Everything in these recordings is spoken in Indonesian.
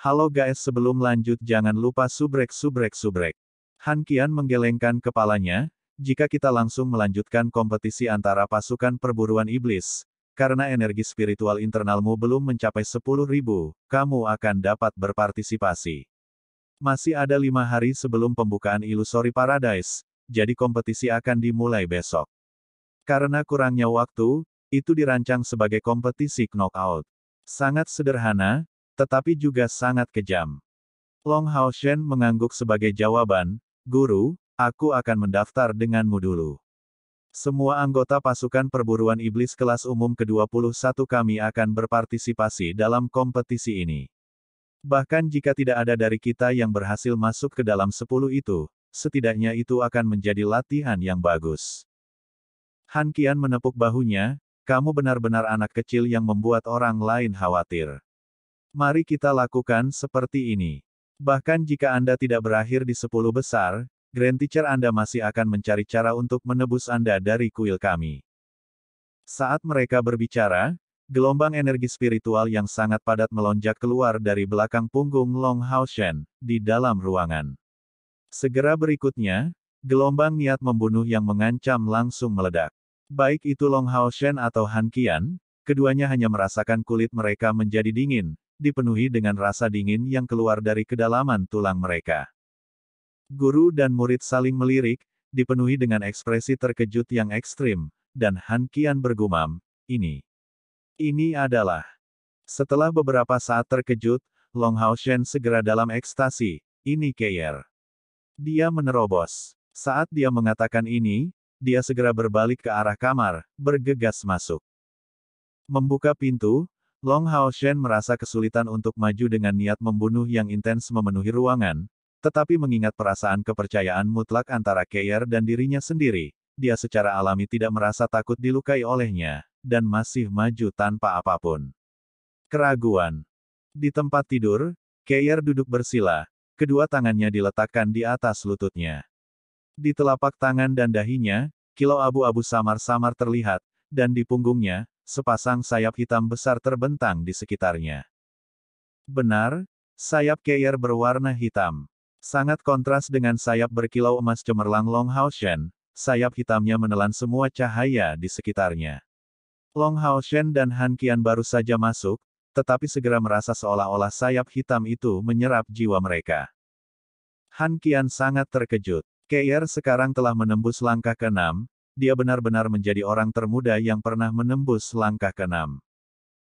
Halo guys, sebelum lanjut jangan lupa subrek. Han Qian menggelengkan kepalanya, jika kita langsung melanjutkan kompetisi antara pasukan perburuan iblis, karena energi spiritual internalmu belum mencapai 10.000, kamu akan dapat berpartisipasi. Masih ada 5 hari sebelum pembukaan Illusory Paradise, jadi kompetisi akan dimulai besok. Karena kurangnya waktu, itu dirancang sebagai kompetisi knockout. Sangat sederhana, tetapi juga sangat kejam. Long Haoshen mengangguk sebagai jawaban, Guru, aku akan mendaftar denganmu dulu. Semua anggota pasukan perburuan iblis kelas umum ke-21 kami akan berpartisipasi dalam kompetisi ini. Bahkan jika tidak ada dari kita yang berhasil masuk ke dalam 10 itu, setidaknya itu akan menjadi latihan yang bagus. Han Qian menepuk bahunya, kamu benar-benar anak kecil yang membuat orang lain khawatir. Mari kita lakukan seperti ini. Bahkan jika Anda tidak berakhir di 10 besar, Grand Teacher Anda masih akan mencari cara untuk menebus Anda dari kuil kami. Saat mereka berbicara, gelombang energi spiritual yang sangat padat melonjak keluar dari belakang punggung Long Haoshen, di dalam ruangan. Segera berikutnya, gelombang niat membunuh yang mengancam langsung meledak. Baik itu Long Haoshen atau Han Qian, keduanya hanya merasakan kulit mereka menjadi dingin, dipenuhi dengan rasa dingin yang keluar dari kedalaman tulang mereka. Guru dan murid saling melirik, dipenuhi dengan ekspresi terkejut yang ekstrim, dan Han Qian bergumam, ini adalah. Setelah beberapa saat terkejut, Long Haoshen segera dalam ekstasi, ini Keier. Dia menerobos. Saat dia mengatakan ini, dia segera berbalik ke arah kamar, bergegas masuk. Membuka pintu, Long Haoshen merasa kesulitan untuk maju dengan niat membunuh yang intens memenuhi ruangan, tetapi mengingat perasaan kepercayaan mutlak antara Keier dan dirinya sendiri, dia secara alami tidak merasa takut dilukai olehnya, dan masih maju tanpa apapun. Keraguan. Di tempat tidur, Keier duduk bersila, kedua tangannya diletakkan di atas lututnya. Di telapak tangan dan dahinya, kilau abu-abu samar-samar terlihat, dan di punggungnya, sepasang sayap hitam besar terbentang di sekitarnya. Benar, sayap Keier berwarna hitam. Sangat kontras dengan sayap berkilau emas cemerlang Long Haoshen, sayap hitamnya menelan semua cahaya di sekitarnya. Long Haoshen dan Han Qian baru saja masuk, tetapi segera merasa seolah-olah sayap hitam itu menyerap jiwa mereka. Han Qian sangat terkejut. Keier sekarang telah menembus langkah ke-6, dia benar-benar menjadi orang termuda yang pernah menembus langkah ke-6.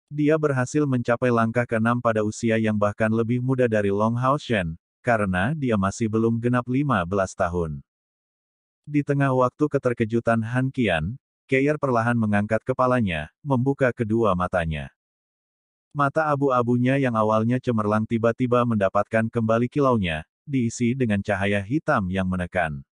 Dia berhasil mencapai langkah ke-6 pada usia yang bahkan lebih muda dari Long Haoshen, karena dia masih belum genap 15 tahun. Di tengah waktu keterkejutan Han Qian, Keier perlahan mengangkat kepalanya, membuka kedua matanya. Mata abu-abunya yang awalnya cemerlang tiba-tiba mendapatkan kembali kilaunya, diisi dengan cahaya hitam yang menekan.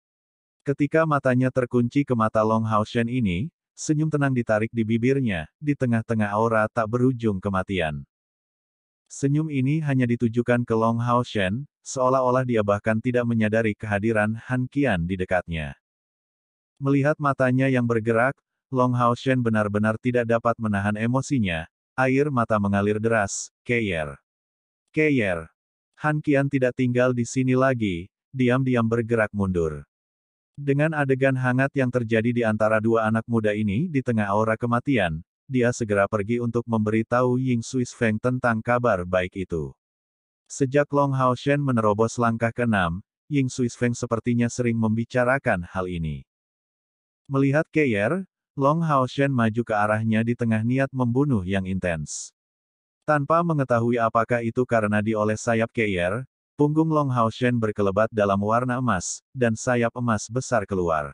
Ketika matanya terkunci ke mata Long Haoshen ini, senyum tenang ditarik di bibirnya, di tengah-tengah aura tak berujung kematian. Senyum ini hanya ditujukan ke Long Haoshen, seolah-olah dia bahkan tidak menyadari kehadiran Han Qian di dekatnya. Melihat matanya yang bergerak, Long Haoshen benar-benar tidak dapat menahan emosinya, air mata mengalir deras, Keier. Han Qian tidak tinggal di sini lagi, diam-diam bergerak mundur. Dengan adegan hangat yang terjadi di antara dua anak muda ini di tengah aura kematian, dia segera pergi untuk memberitahu Ying Suisfeng tentang kabar baik itu. Sejak Long Haoshen menerobos langkah ke-6, Ying Suisfeng sepertinya sering membicarakan hal ini. Melihat Keier, Long Haoshen maju ke arahnya di tengah niat membunuh yang intens. Tanpa mengetahui apakah itu karena dioles sayap Keier, punggung Long Haoshen berkelebat dalam warna emas, dan sayap emas besar keluar.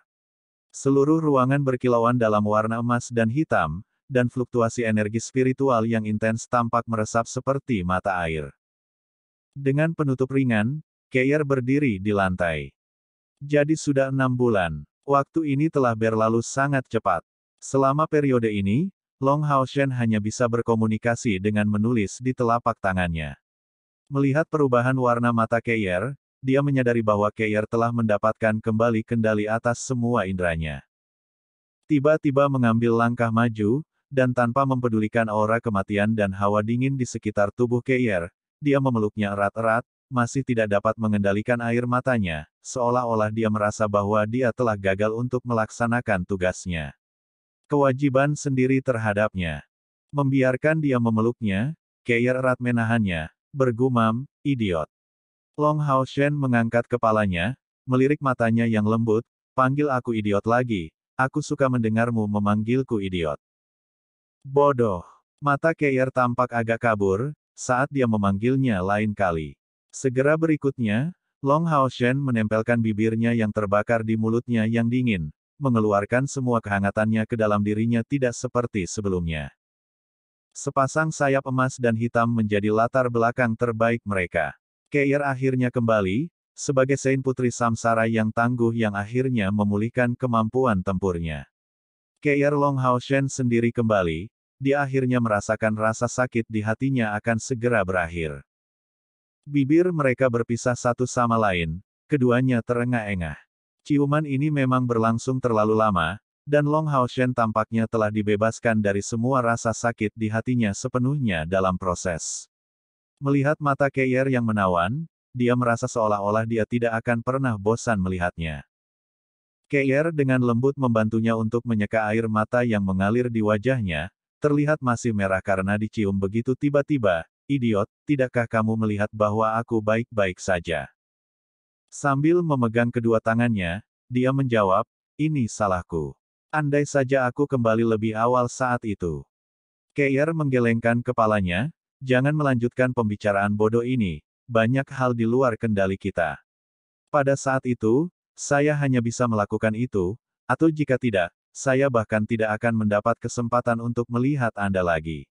Seluruh ruangan berkilauan dalam warna emas dan hitam, dan fluktuasi energi spiritual yang intens tampak meresap seperti mata air. Dengan penutup ringan, Keier berdiri di lantai. Jadi sudah 6 bulan. Waktu ini telah berlalu sangat cepat. Selama periode ini, Long Haoshen hanya bisa berkomunikasi dengan menulis di telapak tangannya. Melihat perubahan warna mata Keier, dia menyadari bahwa Keier telah mendapatkan kembali kendali atas semua inderanya. Tiba-tiba mengambil langkah maju, dan tanpa mempedulikan aura kematian dan hawa dingin di sekitar tubuh Keier, dia memeluknya erat-erat, masih tidak dapat mengendalikan air matanya, seolah-olah dia merasa bahwa dia telah gagal untuk melaksanakan tugasnya. Kewajiban sendiri terhadapnya. Membiarkan dia memeluknya, Keier erat menahannya, bergumam, idiot. Long Hao Shen mengangkat kepalanya, melirik matanya yang lembut, panggil aku idiot lagi, aku suka mendengarmu memanggilku idiot. Bodoh. Mata Keier tampak agak kabur, saat dia memanggilnya lain kali. Segera berikutnya, Long Hao Shen menempelkan bibirnya yang terbakar di mulutnya yang dingin, mengeluarkan semua kehangatannya ke dalam dirinya tidak seperti sebelumnya. Sepasang sayap emas dan hitam menjadi latar belakang terbaik mereka. Keier akhirnya kembali, sebagai Sein Putri Samsara yang tangguh yang akhirnya memulihkan kemampuan tempurnya. Keier Long Hao Shen sendiri kembali, dia akhirnya merasakan rasa sakit di hatinya akan segera berakhir. Bibir mereka berpisah satu sama lain, keduanya terengah-engah. Ciuman ini memang berlangsung terlalu lama, dan Long Hao Shen tampaknya telah dibebaskan dari semua rasa sakit di hatinya sepenuhnya dalam proses. Melihat mata Keier yang menawan, dia merasa seolah-olah dia tidak akan pernah bosan melihatnya. Keier dengan lembut membantunya untuk menyeka air mata yang mengalir di wajahnya, terlihat masih merah karena dicium begitu tiba-tiba. Idiot, tidakkah kamu melihat bahwa aku baik-baik saja? Sambil memegang kedua tangannya, dia menjawab, ini salahku. Andai saja aku kembali lebih awal saat itu. Keier menggelengkan kepalanya, jangan melanjutkan pembicaraan bodoh ini, banyak hal di luar kendali kita. Pada saat itu, saya hanya bisa melakukan itu, atau jika tidak, saya bahkan tidak akan mendapat kesempatan untuk melihat Anda lagi.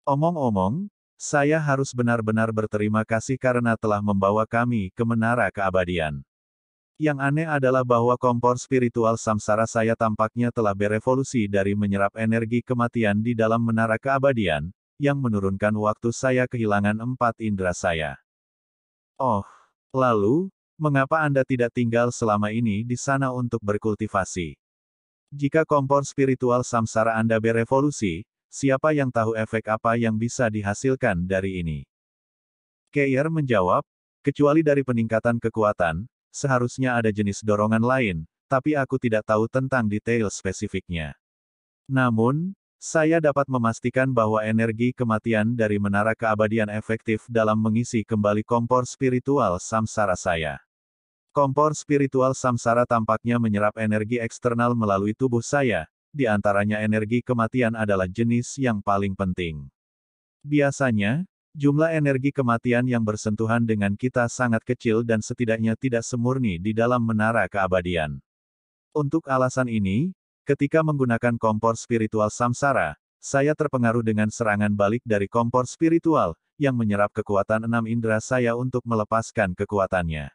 Omong-omong, saya harus benar-benar berterima kasih karena telah membawa kami ke menara keabadian. Yang aneh adalah bahwa kompor spiritual samsara saya tampaknya telah berevolusi dari menyerap energi kematian di dalam menara keabadian, yang menurunkan waktu saya kehilangan 4 indera saya. Oh, lalu, mengapa Anda tidak tinggal selama ini di sana untuk berkultivasi? Jika kompor spiritual samsara Anda berevolusi, siapa yang tahu efek apa yang bisa dihasilkan dari ini? Keier menjawab, kecuali dari peningkatan kekuatan, seharusnya ada jenis dorongan lain, tapi aku tidak tahu tentang detail spesifiknya. Namun, saya dapat memastikan bahwa energi kematian dari menara keabadian efektif dalam mengisi kembali kompor spiritual samsara saya. Kompor spiritual samsara tampaknya menyerap energi eksternal melalui tubuh saya, di antaranya energi kematian adalah jenis yang paling penting. Biasanya, jumlah energi kematian yang bersentuhan dengan kita sangat kecil dan setidaknya tidak semurni di dalam menara keabadian. Untuk alasan ini, ketika menggunakan kompor spiritual samsara, saya terpengaruh dengan serangan balik dari kompor spiritual, yang menyerap kekuatan 6 indera saya untuk melepaskan kekuatannya.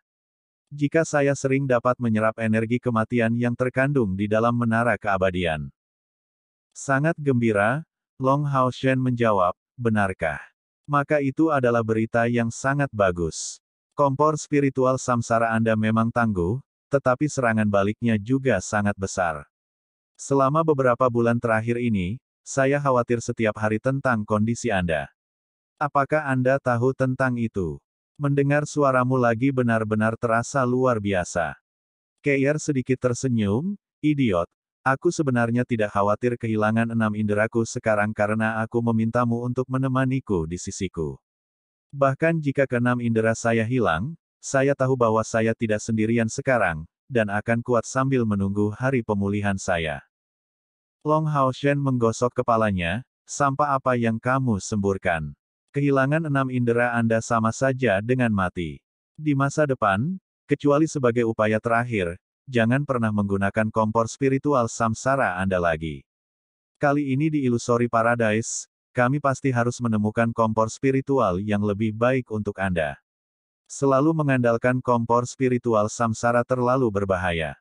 Jika saya sering dapat menyerap energi kematian yang terkandung di dalam menara keabadian. Sangat gembira, Long Hao Shen menjawab, benarkah? Maka itu adalah berita yang sangat bagus. Kompor spiritual samsara Anda memang tangguh, tetapi serangan baliknya juga sangat besar. Selama beberapa bulan terakhir ini, saya khawatir setiap hari tentang kondisi Anda. Apakah Anda tahu tentang itu? Mendengar suaramu lagi benar-benar terasa luar biasa. Keier sedikit tersenyum, idiot, aku sebenarnya tidak khawatir kehilangan 6 inderaku sekarang karena aku memintamu untuk menemaniku di sisiku. Bahkan jika ke-6 indera saya hilang, saya tahu bahwa saya tidak sendirian sekarang, dan akan kuat sambil menunggu hari pemulihan saya. Long Hao Shen menggosok kepalanya, sampah apa yang kamu semburkan? Kehilangan 6 indera Anda sama saja dengan mati. Di masa depan, kecuali sebagai upaya terakhir, jangan pernah menggunakan kompor spiritual samsara Anda lagi. Kali ini di Illusory Paradise, kami pasti harus menemukan kompor spiritual yang lebih baik untuk Anda. Selalu mengandalkan kompor spiritual samsara terlalu berbahaya.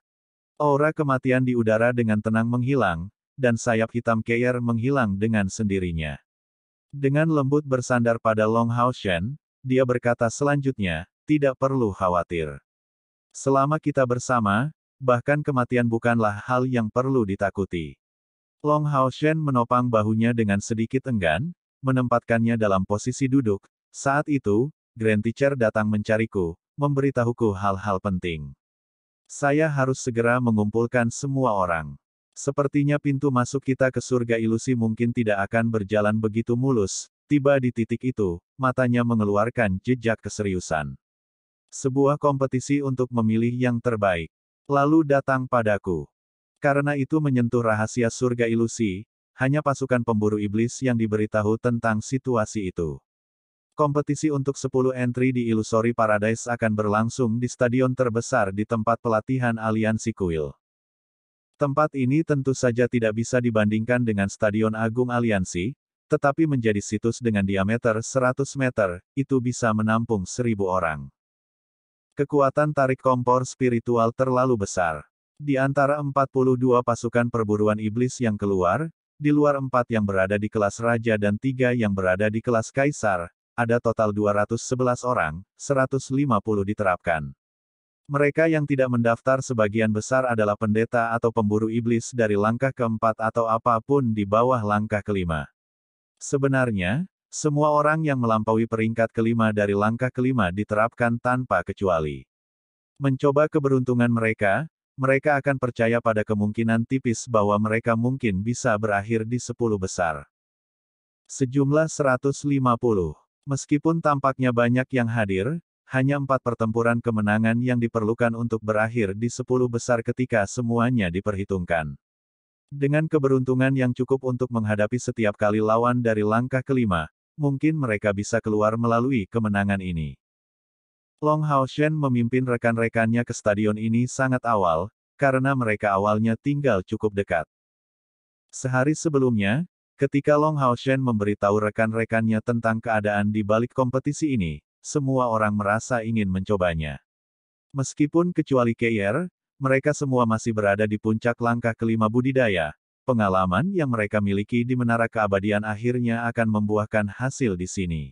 Aura kematian di udara dengan tenang menghilang, dan sayap hitam Keier menghilang dengan sendirinya. Dengan lembut bersandar pada Long Hao Shen, dia berkata selanjutnya, tidak perlu khawatir. Selama kita bersama, bahkan kematian bukanlah hal yang perlu ditakuti. Long Hao Shen menopang bahunya dengan sedikit enggan, menempatkannya dalam posisi duduk, Saat itu, Grand Teacher datang mencariku, memberitahuku hal-hal penting. Saya harus segera mengumpulkan semua orang. Sepertinya pintu masuk kita ke surga ilusi mungkin tidak akan berjalan begitu mulus. Tiba di titik itu, matanya mengeluarkan jejak keseriusan. Sebuah kompetisi untuk memilih yang terbaik. Lalu datang padaku. Karena itu menyentuh rahasia surga ilusi, hanya pasukan pemburu iblis yang diberitahu tentang situasi itu. Kompetisi untuk 10 entry di Illusory Paradise akan berlangsung di stadion terbesar di tempat pelatihan aliansi kuil. Tempat ini tentu saja tidak bisa dibandingkan dengan Stadion Agung Aliansi, tetapi menjadi situs dengan diameter 100 meter, itu bisa menampung 1.000 orang. Kekuatan tarik kompor spiritual terlalu besar. Di antara 42 pasukan perburuan iblis yang keluar, di luar 4 yang berada di kelas Raja dan 3 yang berada di kelas Kaisar, ada total 211 orang, 150 diterapkan. Mereka yang tidak mendaftar sebagian besar adalah pendeta atau pemburu iblis dari langkah keempat atau apapun di bawah langkah kelima. Sebenarnya, semua orang yang melampaui peringkat kelima dari langkah kelima diterapkan tanpa kecuali. Mencoba keberuntungan mereka, mereka akan percaya pada kemungkinan tipis bahwa mereka mungkin bisa berakhir di 10 besar. Sejumlah 150. Meskipun tampaknya banyak yang hadir, hanya 4 pertempuran kemenangan yang diperlukan untuk berakhir di 10 besar ketika semuanya diperhitungkan. Dengan keberuntungan yang cukup untuk menghadapi setiap kali lawan dari langkah kelima, mungkin mereka bisa keluar melalui kemenangan ini. Long Hao Shen memimpin rekan-rekannya ke stadion ini sangat awal, karena mereka awalnya tinggal cukup dekat. Sehari sebelumnya, ketika Long Hao Shen memberitahu rekan-rekannya tentang keadaan di balik kompetisi ini, semua orang merasa ingin mencobanya. Meskipun kecuali Keir, mereka semua masih berada di puncak langkah kelima budidaya. Pengalaman yang mereka miliki di Menara Keabadian akhirnya akan membuahkan hasil di sini.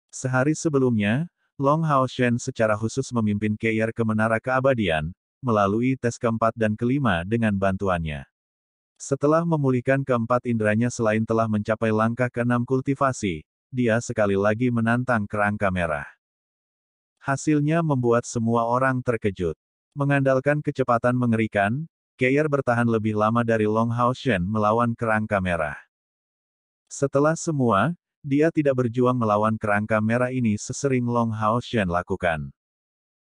Sehari sebelumnya, Long Hao Shen secara khusus memimpin Keir ke Menara Keabadian, melalui tes keempat dan kelima dengan bantuannya. Setelah memulihkan keempat inderanya selain telah mencapai langkah ke-6 kultivasi, dia sekali lagi menantang kerangka merah. Hasilnya membuat semua orang terkejut. Mengandalkan kecepatan mengerikan, Keir bertahan lebih lama dari Long Hao Shen melawan kerangka merah. Setelah semua, dia tidak berjuang melawan kerangka merah ini sesering Long Hao Shen lakukan.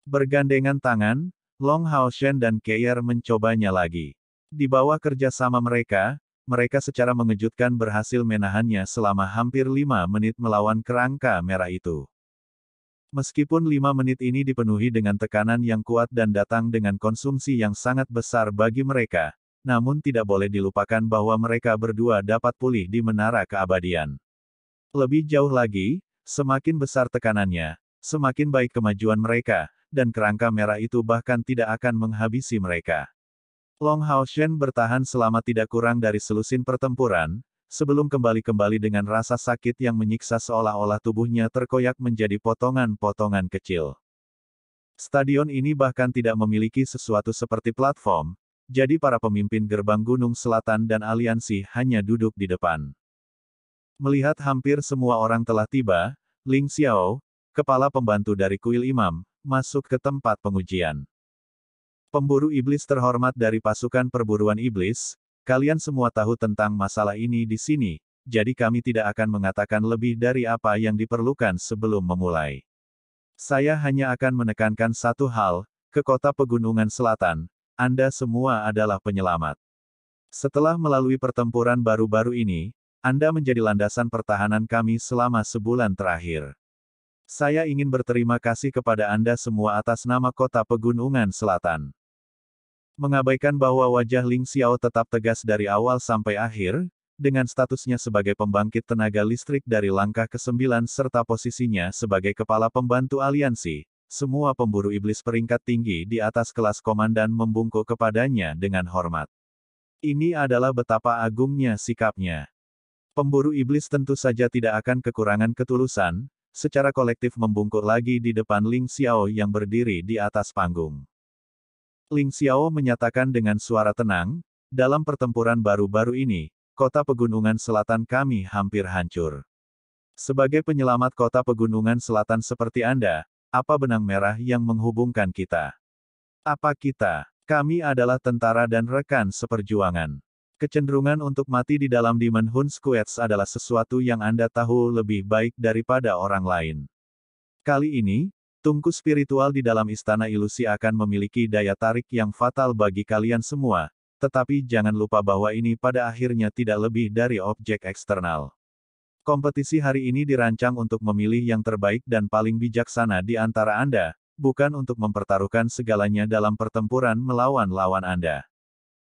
Bergandengan tangan, Long Hao Shen dan Keir mencobanya lagi. Di bawah kerjasama mereka, mereka secara mengejutkan berhasil menahannya selama hampir 5 menit melawan kerangka merah itu. Meskipun 5 menit ini dipenuhi dengan tekanan yang kuat dan datang dengan konsumsi yang sangat besar bagi mereka, namun tidak boleh dilupakan bahwa mereka berdua dapat pulih di Menara Keabadian. Lebih jauh lagi, semakin besar tekanannya, semakin baik kemajuan mereka, dan kerangka merah itu bahkan tidak akan menghabisi mereka. Long Hao Shen bertahan selama tidak kurang dari selusin pertempuran, sebelum kembali dengan rasa sakit yang menyiksa seolah-olah tubuhnya terkoyak menjadi potongan-potongan kecil. Stadion ini bahkan tidak memiliki sesuatu seperti platform, jadi para pemimpin gerbang Gunung Selatan dan aliansi hanya duduk di depan. Melihat hampir semua orang telah tiba, Ling Xiao, kepala pembantu dari kuil imam, masuk ke tempat pengujian. Pemburu iblis terhormat dari pasukan perburuan iblis, kalian semua tahu tentang masalah ini di sini, jadi kami tidak akan mengatakan lebih dari apa yang diperlukan sebelum memulai. Saya hanya akan menekankan satu hal, ke kota pegunungan selatan, Anda semua adalah penyelamat. Setelah melalui pertempuran baru-baru ini, Anda menjadi landasan pertahanan kami selama sebulan terakhir. Saya ingin berterima kasih kepada Anda semua atas nama kota pegunungan selatan. Mengabaikan bahwa wajah Ling Xiao tetap tegas dari awal sampai akhir, dengan statusnya sebagai pembangkit tenaga listrik dari langkah ke-9 serta posisinya sebagai kepala pembantu aliansi, semua pemburu iblis peringkat tinggi di atas kelas komandan membungkuk kepadanya dengan hormat. Ini adalah betapa agungnya sikapnya. Pemburu iblis tentu saja tidak akan kekurangan ketulusan, secara kolektif membungkuk lagi di depan Ling Xiao yang berdiri di atas panggung. Ling Xiao menyatakan dengan suara tenang, dalam pertempuran baru-baru ini, kota pegunungan selatan kami hampir hancur. Sebagai penyelamat kota pegunungan selatan seperti Anda, apa benang merah yang menghubungkan kita? Apa kita? Kami adalah tentara dan rekan seperjuangan. Kecenderungan untuk mati di dalam Demon Hunt Squads adalah sesuatu yang Anda tahu lebih baik daripada orang lain. Kali ini, tungku spiritual di dalam istana ilusi akan memiliki daya tarik yang fatal bagi kalian semua, tetapi jangan lupa bahwa ini pada akhirnya tidak lebih dari objek eksternal. Kompetisi hari ini dirancang untuk memilih yang terbaik dan paling bijaksana di antara Anda, bukan untuk mempertaruhkan segalanya dalam pertempuran melawan lawan Anda.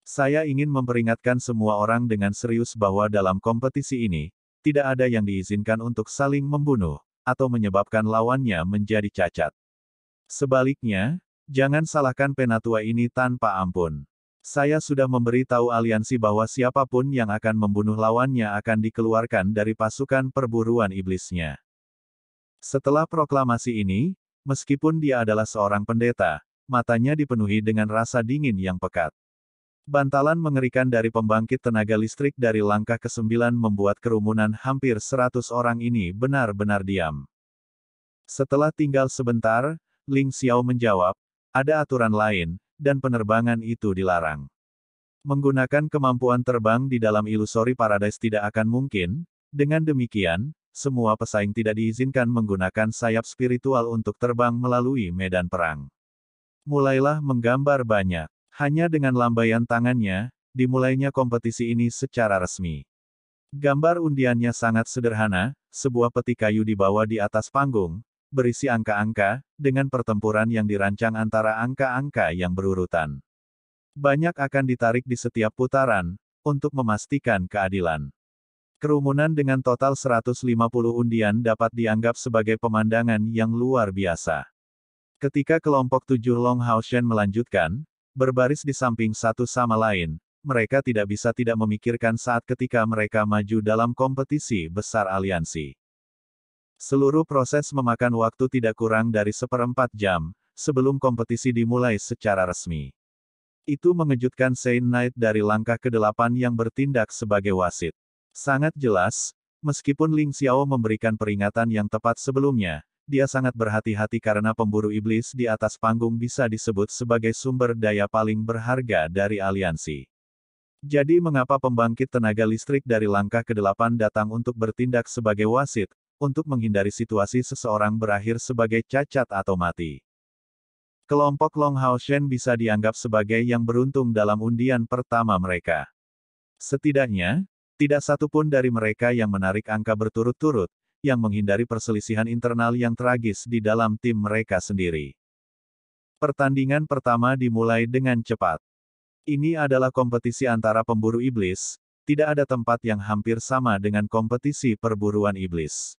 Saya ingin memperingatkan semua orang dengan serius bahwa dalam kompetisi ini, tidak ada yang diizinkan untuk saling membunuh, atau menyebabkan lawannya menjadi cacat. Sebaliknya, jangan salahkan penatua ini tanpa ampun. Saya sudah memberi tahu aliansi bahwa siapapun yang akan membunuh lawannya akan dikeluarkan dari pasukan perburuan iblisnya. Setelah proklamasi ini, meskipun dia adalah seorang pendeta, matanya dipenuhi dengan rasa dingin yang pekat. Bantalan mengerikan dari pembangkit tenaga listrik dari langkah ke-9 membuat kerumunan hampir 100 orang ini benar-benar diam. Setelah tinggal sebentar, Ling Xiao menjawab, ada aturan lain, dan penerbangan itu dilarang. Menggunakan kemampuan terbang di dalam Illusory Paradise tidak akan mungkin, dengan demikian, semua pesaing tidak diizinkan menggunakan sayap spiritual untuk terbang melalui medan perang. Mulailah menggambar banyak. Hanya dengan lambaian tangannya, dimulainya kompetisi ini secara resmi. Gambar undiannya sangat sederhana, sebuah peti kayu dibawa di atas panggung, berisi angka-angka, dengan pertempuran yang dirancang antara angka-angka yang berurutan. Banyak akan ditarik di setiap putaran, untuk memastikan keadilan. Kerumunan dengan total 150 undian dapat dianggap sebagai pemandangan yang luar biasa. Ketika kelompok 7 Long Hao Shen melanjutkan, berbaris di samping satu sama lain, mereka tidak bisa tidak memikirkan saat ketika mereka maju dalam kompetisi besar aliansi. Seluruh proses memakan waktu tidak kurang dari 1/4 jam, sebelum kompetisi dimulai secara resmi. Itu mengejutkan Saint Knight dari langkah ke-8 yang bertindak sebagai wasit. Sangat jelas, meskipun Ling Xiao memberikan peringatan yang tepat sebelumnya, dia sangat berhati-hati karena pemburu iblis di atas panggung bisa disebut sebagai sumber daya paling berharga dari aliansi. Jadi mengapa pembangkit tenaga listrik dari langkah ke-8 datang untuk bertindak sebagai wasit, untuk menghindari situasi seseorang berakhir sebagai cacat atau mati. Kelompok Long Hao Shen bisa dianggap sebagai yang beruntung dalam undian pertama mereka. Setidaknya, tidak satu pun dari mereka yang menarik angka berturut-turut, yang menghindari perselisihan internal yang tragis di dalam tim mereka sendiri. Pertandingan pertama dimulai dengan cepat. Ini adalah kompetisi antara pemburu iblis, tidak ada tempat yang hampir sama dengan kompetisi perburuan iblis.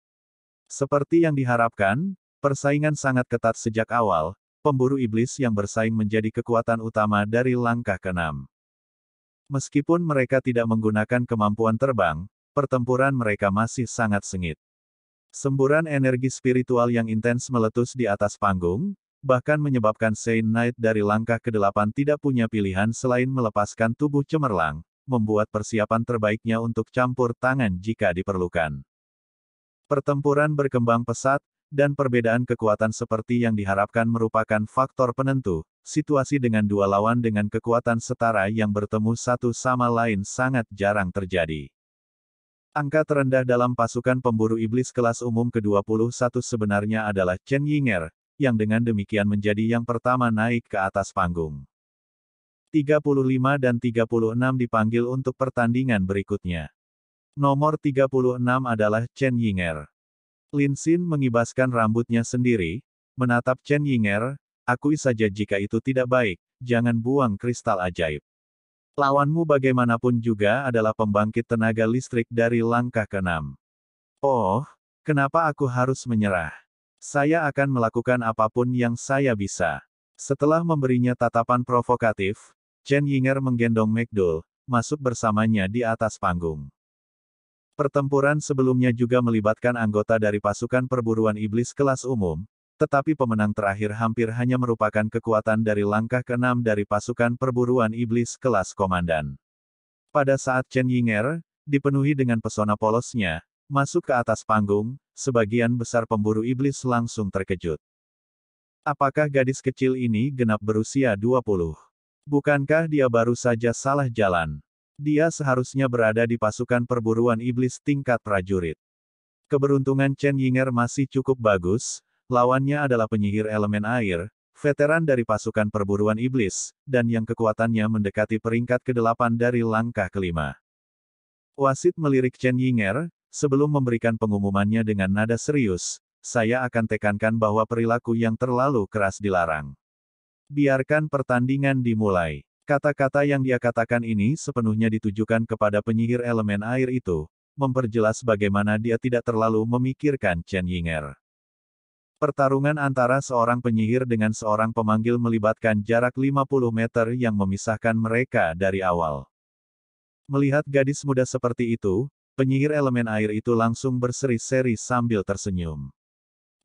Seperti yang diharapkan, persaingan sangat ketat sejak awal, pemburu iblis yang bersaing menjadi kekuatan utama dari langkah ke-6. Meskipun mereka tidak menggunakan kemampuan terbang, pertempuran mereka masih sangat sengit. Semburan energi spiritual yang intens meletus di atas panggung, bahkan menyebabkan Saint Knight dari langkah ke-8 tidak punya pilihan selain melepaskan tubuh cemerlang, membuat persiapan terbaiknya untuk campur tangan jika diperlukan. Pertempuran berkembang pesat, dan perbedaan kekuatan seperti yang diharapkan merupakan faktor penentu. Situasi dengan dua lawan dengan kekuatan setara yang bertemu satu sama lain sangat jarang terjadi. Angka terendah dalam pasukan pemburu iblis kelas umum ke-21 sebenarnya adalah Chen Yinger, yang dengan demikian menjadi yang pertama naik ke atas panggung. 35 dan 36 dipanggil untuk pertandingan berikutnya. Nomor 36 adalah Chen Yinger. Lin Xin mengibaskan rambutnya sendiri, menatap Chen Yinger, akui saja jika itu tidak baik, jangan buang kristal ajaib. Lawanmu bagaimanapun juga adalah pembangkit tenaga listrik dari langkah ke-6. Oh, kenapa aku harus menyerah? Saya akan melakukan apapun yang saya bisa. Setelah memberinya tatapan provokatif, Chen Yinger menggendong McDowell, masuk bersamanya di atas panggung. Pertempuran sebelumnya juga melibatkan anggota dari pasukan perburuan iblis kelas umum, tetapi pemenang terakhir hampir hanya merupakan kekuatan dari langkah ke-6 dari pasukan perburuan iblis kelas komandan. Pada saat Chen Yinger, dipenuhi dengan pesona polosnya, Masuk ke atas panggung, sebagian besar pemburu iblis langsung terkejut. Apakah gadis kecil ini genap berusia 20? Bukankah dia baru saja salah jalan? Dia seharusnya berada di pasukan perburuan iblis tingkat prajurit. Keberuntungan Chen Yinger masih cukup bagus, lawannya adalah penyihir elemen air, veteran dari pasukan perburuan iblis, dan yang kekuatannya mendekati peringkat ke-8 dari langkah kelima. Wasit melirik Chen Yinger, sebelum memberikan pengumumannya dengan nada serius, saya akan tekankan bahwa perilaku yang terlalu keras dilarang. Biarkan pertandingan dimulai. Kata-kata yang dia katakan ini sepenuhnya ditujukan kepada penyihir elemen air itu, memperjelas bagaimana dia tidak terlalu memikirkan Chen Yinger. Pertarungan antara seorang penyihir dengan seorang pemanggil melibatkan jarak 50 meter yang memisahkan mereka dari awal. Melihat gadis muda seperti itu, penyihir elemen air itu langsung berseri-seri sambil tersenyum.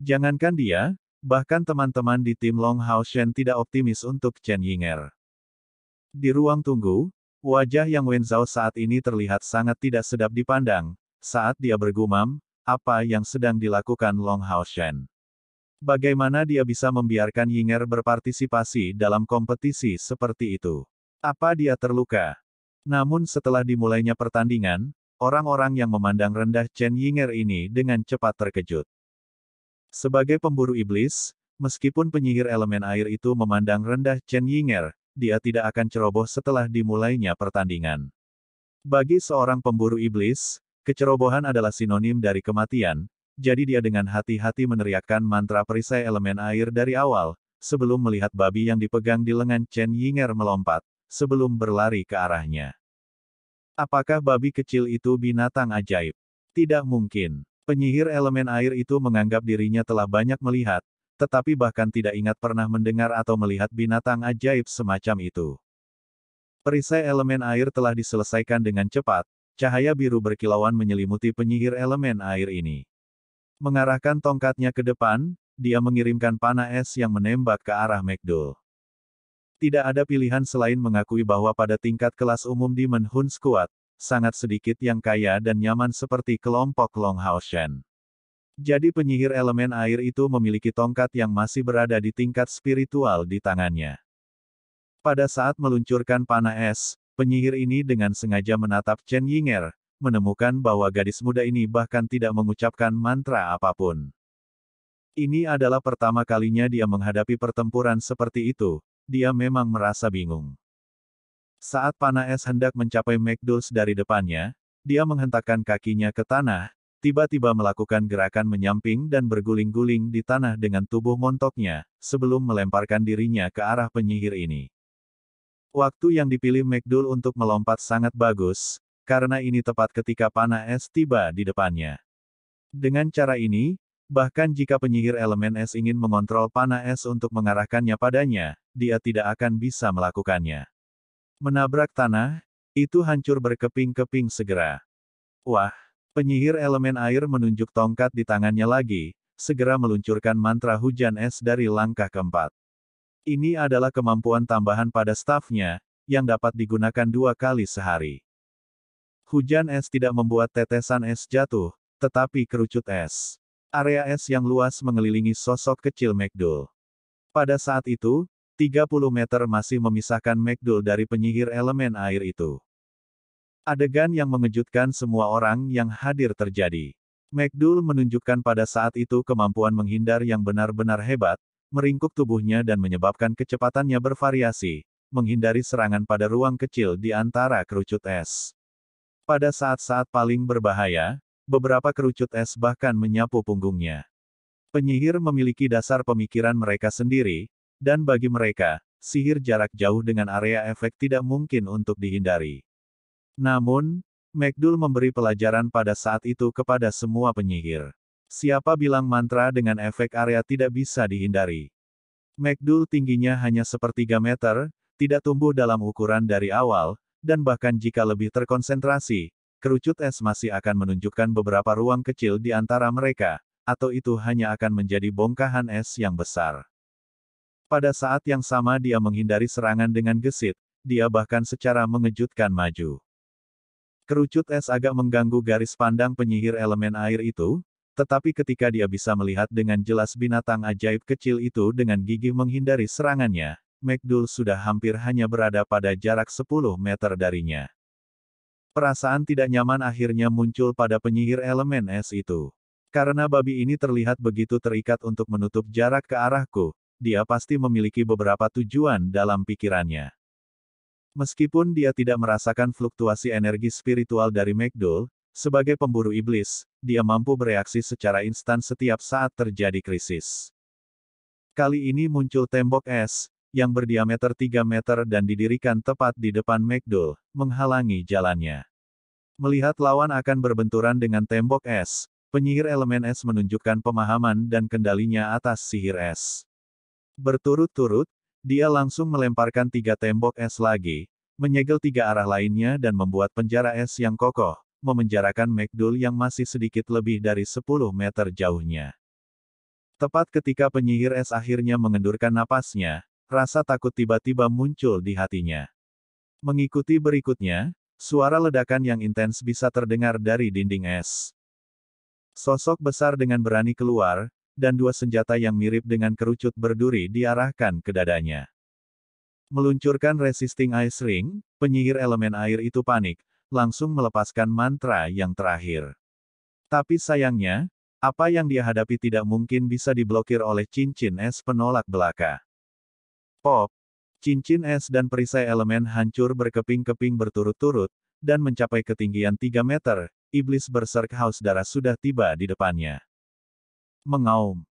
Jangankan dia, bahkan teman-teman di tim Long Hao Shen tidak optimis untuk Chen Yinger. Di ruang tunggu, wajah Yang Wenzhao saat ini terlihat sangat tidak sedap dipandang, saat dia bergumam, apa yang sedang dilakukan Long Hao Shen. Bagaimana dia bisa membiarkan Yinger berpartisipasi dalam kompetisi seperti itu? Apa dia terluka? Namun setelah dimulainya pertandingan, orang-orang yang memandang rendah Chen Yinger ini dengan cepat terkejut. Sebagai pemburu iblis, meskipun penyihir elemen air itu memandang rendah Chen Yinger, dia tidak akan ceroboh setelah dimulainya pertandingan. Bagi seorang pemburu iblis, kecerobohan adalah sinonim dari kematian, jadi dia dengan hati-hati meneriakkan mantra perisai elemen air dari awal, sebelum melihat babi yang dipegang di lengan Chen Yinger melompat, sebelum berlari ke arahnya. Apakah babi kecil itu binatang ajaib? Tidak mungkin. Penyihir elemen air itu menganggap dirinya telah banyak melihat, tetapi bahkan tidak ingat pernah mendengar atau melihat binatang ajaib semacam itu. Perisai elemen air telah diselesaikan dengan cepat, cahaya biru berkilauan menyelimuti penyihir elemen air ini. Mengarahkan tongkatnya ke depan, dia mengirimkan panah es yang menembak ke arah McDull. Tidak ada pilihan selain mengakui bahwa pada tingkat kelas umum Demon Hun Squad, sangat sedikit yang kaya dan nyaman seperti kelompok Long Hao Shen. Jadi penyihir elemen air itu memiliki tongkat yang masih berada di tingkat spiritual di tangannya. Pada saat meluncurkan panah es, penyihir ini dengan sengaja menatap Chen Yinger, menemukan bahwa gadis muda ini bahkan tidak mengucapkan mantra apapun. Ini adalah pertama kalinya dia menghadapi pertempuran seperti itu, dia memang merasa bingung. Saat panah es hendak mencapai McDull dari depannya, dia menghentakkan kakinya ke tanah, tiba-tiba melakukan gerakan menyamping dan berguling-guling di tanah dengan tubuh montoknya, sebelum melemparkan dirinya ke arah penyihir ini. Waktu yang dipilih McDull untuk melompat sangat bagus, karena ini tepat ketika panah es tiba di depannya. Dengan cara ini, bahkan jika penyihir elemen es ingin mengontrol panah es untuk mengarahkannya padanya, dia tidak akan bisa melakukannya. Menabrak tanah, itu hancur berkeping-keping segera. Wah, penyihir elemen air menunjuk tongkat di tangannya lagi, segera meluncurkan mantra hujan es dari langkah keempat. Ini adalah kemampuan tambahan pada stafnya, yang dapat digunakan 2 kali sehari. Hujan es tidak membuat tetesan es jatuh, tetapi kerucut es. Area es yang luas mengelilingi sosok kecil McDull. Pada saat itu, 30 meter masih memisahkan McDull dari penyihir elemen air itu. Adegan yang mengejutkan semua orang yang hadir terjadi. McDull menunjukkan pada saat itu kemampuan menghindar yang benar-benar hebat, meringkuk tubuhnya dan menyebabkan kecepatannya bervariasi, menghindari serangan pada ruang kecil di antara kerucut es. Pada saat-saat paling berbahaya, beberapa kerucut es bahkan menyapu punggungnya. Penyihir memiliki dasar pemikiran mereka sendiri, dan bagi mereka, sihir jarak jauh dengan area efek tidak mungkin untuk dihindari. Namun, McDull memberi pelajaran pada saat itu kepada semua penyihir. Siapa bilang mantra dengan efek area tidak bisa dihindari? McDull tingginya hanya 1/3 meter, tidak tumbuh dalam ukuran dari awal, dan bahkan jika lebih terkonsentrasi, kerucut es masih akan menunjukkan beberapa ruang kecil di antara mereka, atau itu hanya akan menjadi bongkahan es yang besar. Pada saat yang sama dia menghindari serangan dengan gesit, dia bahkan secara mengejutkan maju. Kerucut es agak mengganggu garis pandang penyihir elemen air itu, tetapi ketika dia bisa melihat dengan jelas binatang ajaib kecil itu dengan gigih menghindari serangannya, McDougall sudah hampir hanya berada pada jarak 10 meter darinya. Perasaan tidak nyaman akhirnya muncul pada penyihir elemen es itu. Karena babi ini terlihat begitu terikat untuk menutup jarak ke arahku, dia pasti memiliki beberapa tujuan dalam pikirannya. Meskipun dia tidak merasakan fluktuasi energi spiritual dari McDougall, sebagai pemburu iblis, dia mampu bereaksi secara instan setiap saat terjadi krisis. Kali ini muncul tembok es, yang berdiameter 3 meter dan didirikan tepat di depan McDougall, menghalangi jalannya. Melihat lawan akan berbenturan dengan tembok es, penyihir elemen es menunjukkan pemahaman dan kendalinya atas sihir es. Berturut-turut, dia langsung melemparkan 3 tembok es lagi, menyegel 3 arah lainnya dan membuat penjara es yang kokoh, memenjarakan McDougall yang masih sedikit lebih dari 10 meter jauhnya. Tepat ketika penyihir es akhirnya mengendurkan napasnya, rasa takut tiba-tiba muncul di hatinya. Mengikuti berikutnya, suara ledakan yang intens bisa terdengar dari dinding es. Sosok besar dengan berani keluar, dan 2 senjata yang mirip dengan kerucut berduri diarahkan ke dadanya. Meluncurkan resisting ice ring, penyihir elemen air itu panik, langsung melepaskan mantra yang terakhir. Tapi sayangnya, apa yang dia hadapi tidak mungkin bisa diblokir oleh cincin es penolak belaka. Pop! Cincin es dan perisai elemen hancur berkeping-keping berturut-turut, dan mencapai ketinggian 3 meter, iblis berserk haus darah sudah tiba di depannya. Mengaum.